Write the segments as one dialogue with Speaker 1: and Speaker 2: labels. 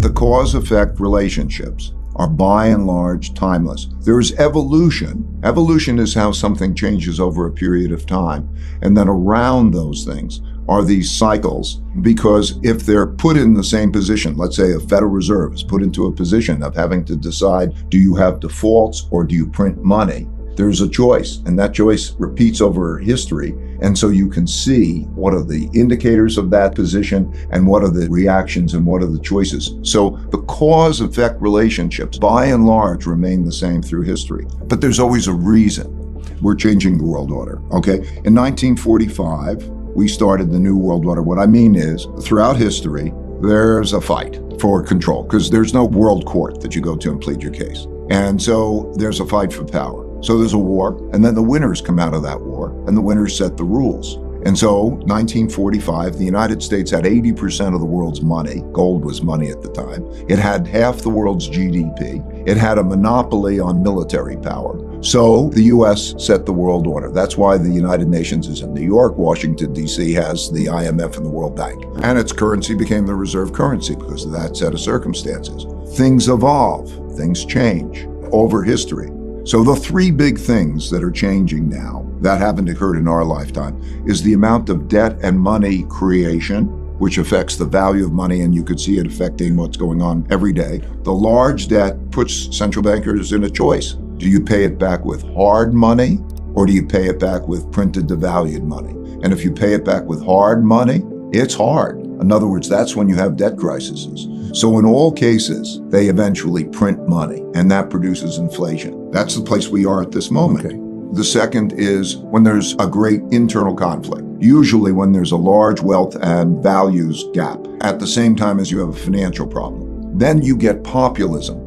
Speaker 1: the cause-effect relationships are by and large timeless. There's evolution. Evolution is how something changes over a period of time. And then around those things are these cycles, because if they're put in the same position, let's say a Federal Reserve is put into a position of having to decide, do you have defaults or do you print money? There's a choice, and that choice repeats over history. And so you can see what are the indicators of that position and what are the reactions and what are the choices. So the cause-effect relationships, by and large, remain the same through history. But there's always a reason. We're changing the world order, okay? In 1945, we started the New World Order. What I mean is, throughout history, there's a fight for control, because there's no world court that you go to and plead your case. And so there's a fight for power. So there's a war, and then the winners come out of that war, and the winners set the rules. And so 1945, the United States had 80% of the world's money. Gold was money at the time. It had half the world's GDP. It had a monopoly on military power. So the US set the world order. That's why the United Nations is in New York. Washington, D.C. has the IMF and the World Bank. And its currency became the reserve currency because of that set of circumstances. Things evolve, things change over history. So the three big things that are changing now that haven't occurred in our lifetime is the amount of debt and money creation, which affects the value of money, and you could see it affecting what's going on every day. The large debt puts central bankers in a choice. Do you pay it back with hard money, or do you pay it back with printed devalued money? And if you pay it back with hard money, it's hard. In other words, that's when you have debt crises. So in all cases, they eventually print money, and that produces inflation. That's the place we are at this moment. Okay. The second is when there's a great internal conflict, usually when there's a large wealth and values gap, at the same time as you have a financial problem. Then you get populism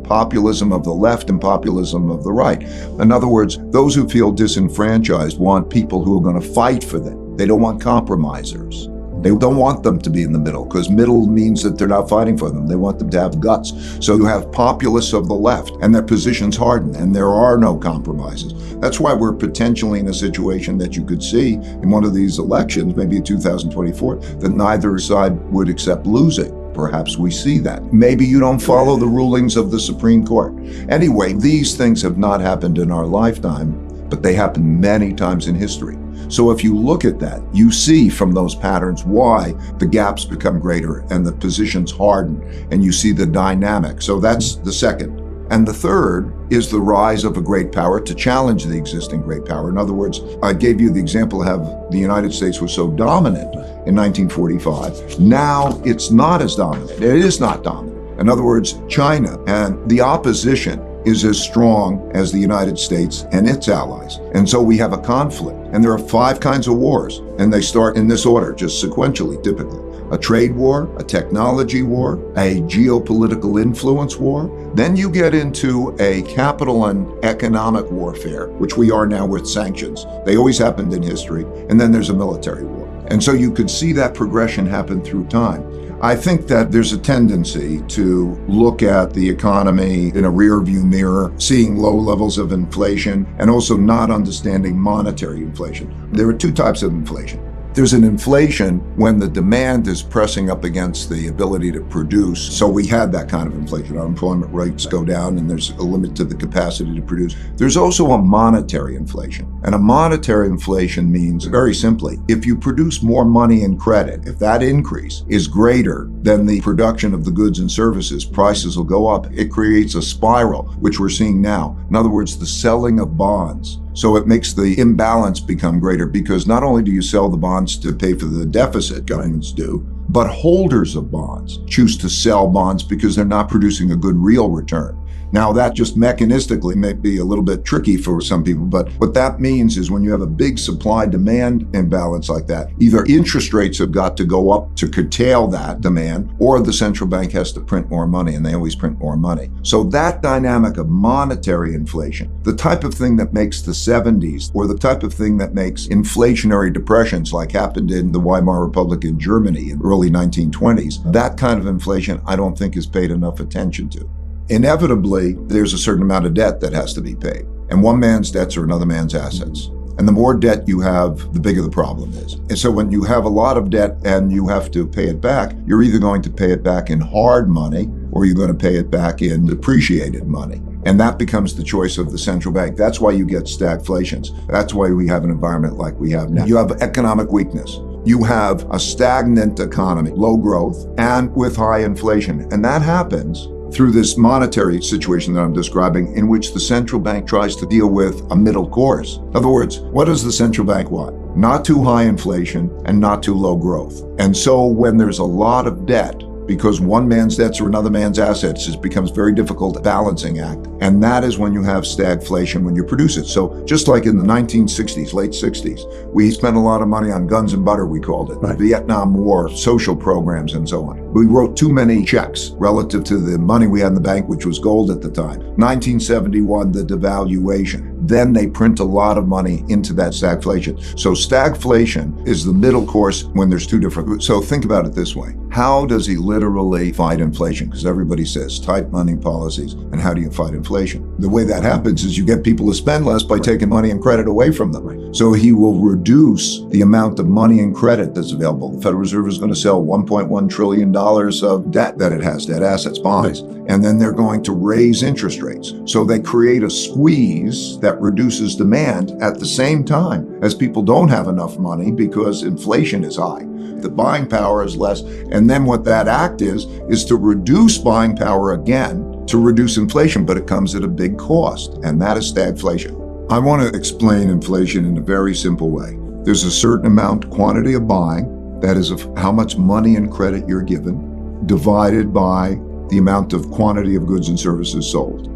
Speaker 1: of the left and populism of the right. In other words, those who feel disenfranchised want people who are going to fight for them. They don't want compromisers. They don't want them to be in the middle, because middle means that they're not fighting for them. They want them to have guts. So you have populists of the left, and their positions harden, and there are no compromises. That's why we're potentially in a situation that you could see in one of these elections, maybe in 2024, that neither side would accept losing. Perhaps we see that. Maybe you don't follow the rulings of the Supreme Court. Anyway, these things have not happened in our lifetime, but they happened many times in history. So if you look at that, you see from those patterns why the gaps become greater and the positions harden, and you see the dynamic. So that's the second. And the third is the rise of a great power to challenge the existing great power. In other words, I gave you the example of how the United States was so dominant in 1945. Now it's not as dominant. It is not dominant. In other words, China and the opposition is as strong as the United States and its allies. And so we have a conflict. And there are 5 kinds of wars, and they start in this order, just sequentially, typically. A trade war, a technology war, a geopolitical influence war. Then you get into a capital and economic warfare, which we are now with sanctions. They always happened in history. And then there's a military war. And so you could see that progression happen through time. I think that there's a tendency to look at the economy in a rearview mirror, seeing low levels of inflation, and also not understanding monetary inflation. There are 2 types of inflation. There's an inflation when the demand is pressing up against the ability to produce. So we had that kind of inflation. Unemployment rates go down and there's a limit to the capacity to produce. There's also a monetary inflation. And a monetary inflation means, very simply, if you produce more money in credit, if that increase is greater than the production of the goods and services, prices will go up. It creates a spiral, which we're seeing now. In other words, the selling of bonds. So it makes the imbalance become greater, because not only do you sell the bonds to pay for the deficit governments do, but holders of bonds choose to sell bonds because they're not producing a good real return. Now, that just mechanistically may be a little bit tricky for some people, but what that means is when you have a big supply-demand imbalance like that, either interest rates have got to go up to curtail that demand, or the central bank has to print more money, and they always print more money. So that dynamic of monetary inflation, the type of thing that makes the 70s, or the type of thing that makes inflationary depressions like happened in the Weimar Republic in Germany in the early 1920s, that kind of inflation I don't think is paid enough attention to. Inevitably, there's a certain amount of debt that has to be paid. And one man's debts are another man's assets. And the more debt you have, the bigger the problem is. And so when you have a lot of debt and you have to pay it back, you're either going to pay it back in hard money, or you're going to pay it back in depreciated money. And that becomes the choice of the central bank. That's why you get stagflations. That's why we have an environment like we have now. You have economic weakness. You have a stagnant economy, low growth, and with high inflation. And that happens through this monetary situation that I'm describing, in which the central bank tries to deal with a middle course. In other words, what does the central bank want? Not too high inflation and not too low growth. And so when there's a lot of debt, because one man's debts are another man's assets, it becomes very difficult, a balancing act. And that is when you have stagflation, when you produce it. So just like in the 1960s, late 60s, we spent a lot of money on guns and butter, we called it, right. The Vietnam War, social programs, and so on. We wrote too many checks relative to the money we had in the bank, which was gold at the time. 1971, the devaluation. Then they print a lot of money into that stagflation. So stagflation is the middle course when there's two different. So think about it this way. How does he literally fight inflation? Because everybody says tight money policies. And how do you fight inflation? The way that happens is you get people to spend less by taking money and credit away from them. Right. So he will reduce the amount of money and credit that's available. The Federal Reserve is going to sell $1.1 trillion of debt that it has, debt assets, bonds. Right. And then they're going to raise interest rates. So they create a squeeze that reduces demand at the same time as people don't have enough money because inflation is high. The buying power is less. And then what that act is to reduce buying power again to reduce inflation, but it comes at a big cost. And that is stagflation. I want to explain inflation in a very simple way. There's a certain amount, quantity of buying, that is of how much money and credit you're given, divided by the amount of quantity of goods and services sold.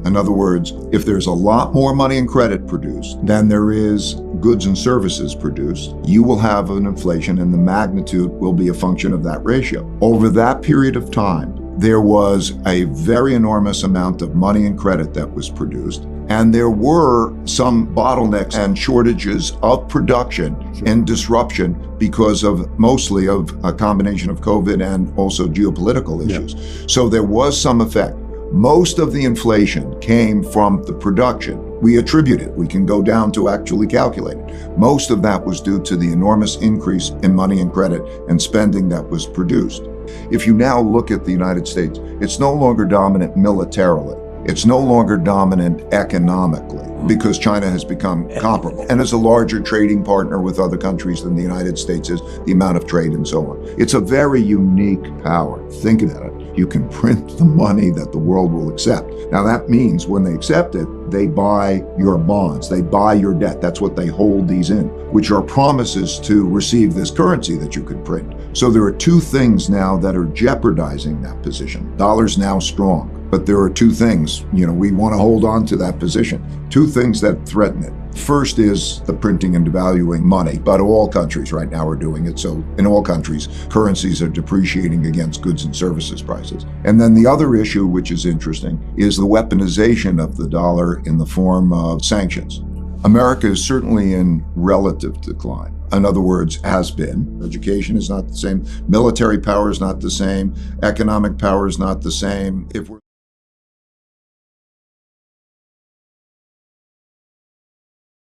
Speaker 1: In other words, if there's a lot more money and credit produced than there is goods and services produced, you will have an inflation, and the magnitude will be a function of that ratio. Over that period of time, there was a very enormous amount of money and credit that was produced, and there were some bottlenecks and shortages of production and disruption because of mostly of a combination of COVID and also geopolitical issues. Yeah. So there was some effect. Most of the inflation came from the production. We attribute it. We can go down to actually calculate it. Most of that was due to the enormous increase in money and credit and spending that was produced. If you now look at the United States, it's no longer dominant militarily. It's no longer dominant economically because China has become comparable and is a larger trading partner with other countries than the United States is, the amount of trade and so on. It's a very unique power. Think about it. You can print the money that the world will accept. Now that means when they accept it, they buy your bonds, they buy your debt. That's what they hold these in, which are promises to receive this currency that you can print. So there are two things now that are jeopardizing that position. Dollar's now strong, but there are two things, we want to hold on to that position. Two things that threaten it. First is the printing and devaluing money, but all countries right now are doing it. So in all countries, currencies are depreciating against goods and services prices. And then the other issue, which is interesting, is the weaponization of the dollar in the form of sanctions. America is certainly in relative decline. In other words, has been. Education is not the same. Military power is not the same. Economic power is not the same. If we're